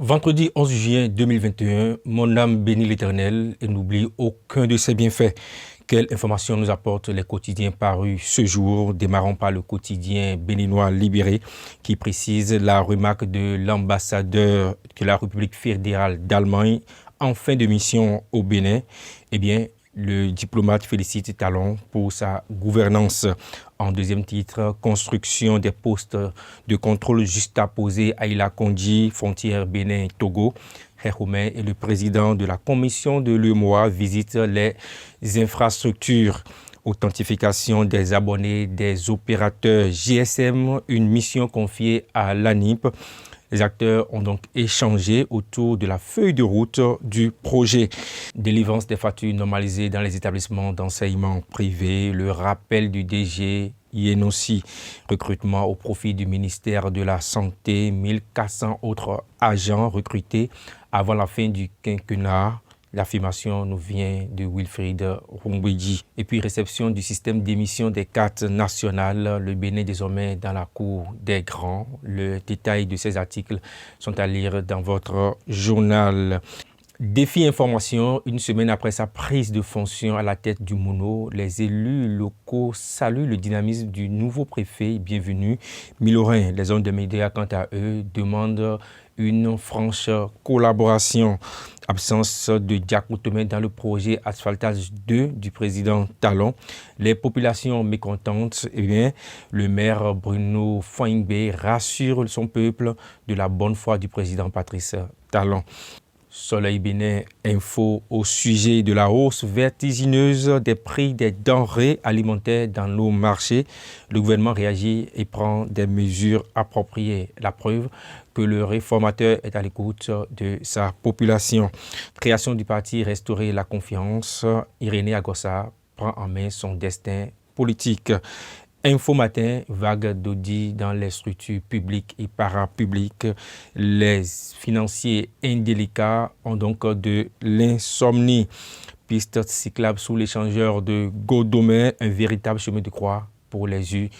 Vendredi 11 juin 2021, mon âme bénit l'Éternel et n'oublie aucun de ses bienfaits. Quelle information nous apportent les quotidiens parus ce jour? Démarrons par le quotidien béninois Libéré qui précise la remarque de l'ambassadeur de la République fédérale d'Allemagne en fin de mission au Bénin. Eh bien, le diplomate félicite Talon pour sa gouvernance. En deuxième titre, construction des postes de contrôle juxtaposés à Ila-Kondi, frontière Bénin-Togo. Héroumé et le président de la commission de l'UEMOA visitent les infrastructures. Authentification des abonnés des opérateurs GSM, une mission confiée à l'ANIP. Les acteurs ont donc échangé autour de la feuille de route du projet. Délivrance des factures normalisées dans les établissements d'enseignement privé, le rappel du DG Yenossi, recrutement au profit du ministère de la Santé, 1400 autres agents recrutés avant la fin du quinquennat. L'affirmation nous vient de Wilfried Rumbwiji. Et puis, réception du système d'émission des cartes nationales. Le Bénin désormais dans la cour des grands. Le détail de ces articles sont à lire dans votre journal. Défi information, une semaine après sa prise de fonction à la tête du MONO, les élus locaux saluent le dynamisme du nouveau préfet bienvenu Milorin. Les hommes de médias, quant à eux, demandent une franche collaboration. Absence de diacotomie dans le projet Asphaltage 2 du président Talon. Les populations mécontentes, eh bien, le maire Bruno Foingbe rassure son peuple de la bonne foi du président Patrice Talon. Soleil Bénin info au sujet de la hausse vertigineuse des prix des denrées alimentaires dans nos marchés. Le gouvernement réagit et prend des mesures appropriées. La preuve que le réformateur est à l'écoute de sa population. Création du parti Restaurer la confiance. Irénée Agossa prend en main son destin politique. Info Matin, vague d'audits dans les structures publiques et parapubliques. Les financiers indélicats ont donc de l'insomnie. Piste cyclable sous l'échangeur de Godomé, un véritable chemin de croix pour les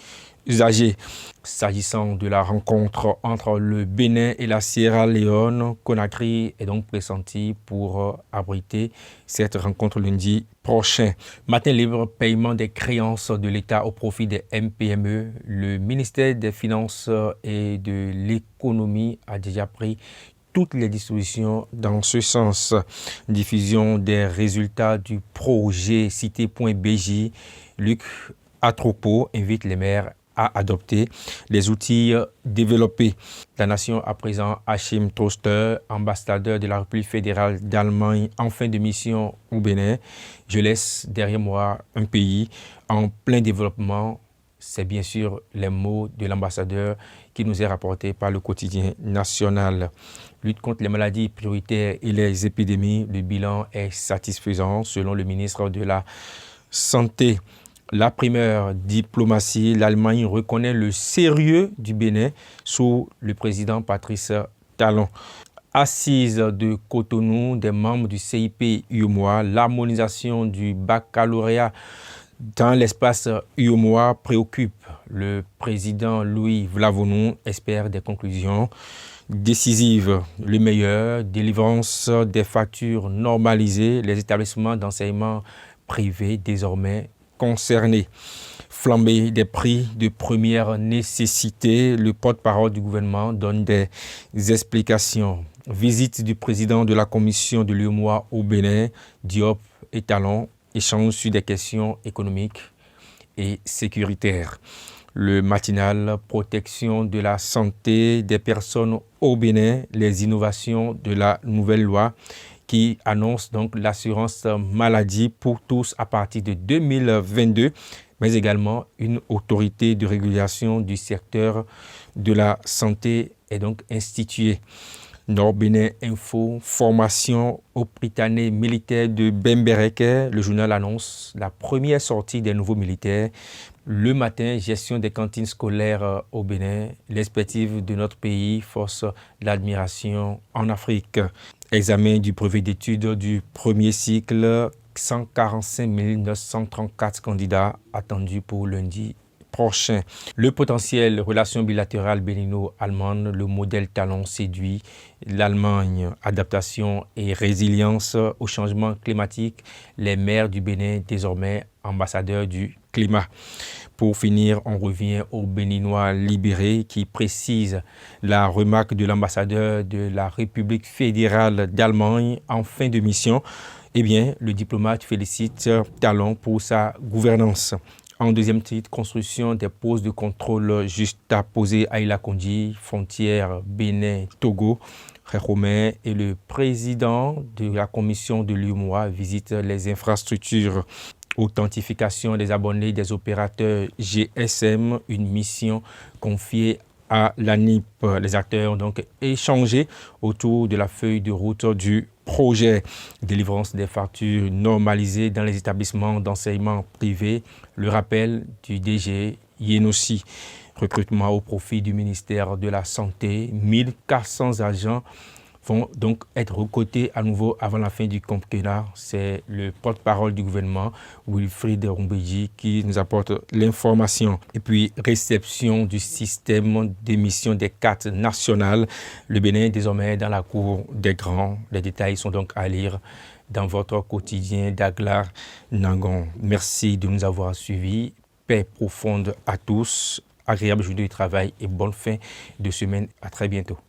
usagers. S'agissant de la rencontre entre le Bénin et la Sierra Leone, Conakry est donc pressenti pour abriter cette rencontre lundi prochain. Matin libre, paiement des créances de l'État au profit des MPME. Le ministère des Finances et de l'Économie a déjà pris toutes les dispositions dans ce sens. Diffusion des résultats du projet Cité.bj. Luc Atropo invite les maires à adopter les outils développés. La nation à présent Hachim Toaster, ambassadeur de la République fédérale d'Allemagne en fin de mission au Bénin. Je laisse derrière moi un pays en plein développement. C'est bien sûr les mots de l'ambassadeur qui nous est rapporté par le quotidien national. Lutte contre les maladies prioritaires et les épidémies, le bilan est satisfaisant selon le ministre de la Santé. La primeur diplomatie, l'Allemagne reconnaît le sérieux du Bénin sous le président Patrice Talon. Assise de Cotonou, des membres du CIP UEMOA, l'harmonisation du baccalauréat dans l'espace UEMOA préoccupe. Le président Louis Vlavonou espère des conclusions décisives. Le meilleur, délivrance des factures normalisées, les établissements d'enseignement privés désormais concernés. Flambée des prix de première nécessité, le porte-parole du gouvernement donne des explications. Visite du président de la commission de l'UEMOA au Bénin, Diop et Talon, échange sur des questions économiques et sécuritaires. Le matinal, protection de la santé des personnes au Bénin, les innovations de la nouvelle loi qui annonce donc l'assurance maladie pour tous à partir de 2022, mais également une autorité de régulation du secteur de la santé est donc instituée. Nord-Bénin Info, formation au Prytanée militaire de Bembereke. Le journal annonce la première sortie des nouveaux militaires. Le matin, gestion des cantines scolaires au Bénin. L'expertise de notre pays force l'admiration en Afrique. Examen du brevet d'études du premier cycle. 145 934 candidats attendus pour lundi prochain. Le potentiel relation bilatérale bénino-allemande, le modèle talon séduit l'Allemagne, adaptation et résilience au changement climatique, les maires du Bénin désormais ambassadeurs du climat. Pour finir, on revient au Béninois libéré qui précise la remarque de l'ambassadeur de la République fédérale d'Allemagne en fin de mission. Eh bien, le diplomate félicite Talon pour sa gouvernance. En deuxième titre, construction des postes de contrôle juxtaposés à Ilakondi, frontière Bénin-Togo. Romain et le président de la commission de l'UMOA visitent les infrastructures. Authentification des abonnés des opérateurs GSM, une mission confiée à l'ANIP. Les acteurs ont donc échangé autour de la feuille de route du projet. Délivrance des factures normalisées dans les établissements d'enseignement privé. Le rappel du DG Yenossi. Recrutement au profit du ministère de la Santé. 1400 agents vont donc être recrutés à nouveau avant la fin du quinquennat. C'est le porte-parole du gouvernement, Wilfried Rumbeji, qui nous apporte l'information. Et puis, réception du système d'émission des cartes nationales. Le Bénin est désormais dans la cour des grands. Les détails sont donc à lire dans votre quotidien d'Aglar Nangon. Merci de nous avoir suivis. Paix profonde à tous. Agréable journée de travail et bonne fin de semaine. À très bientôt.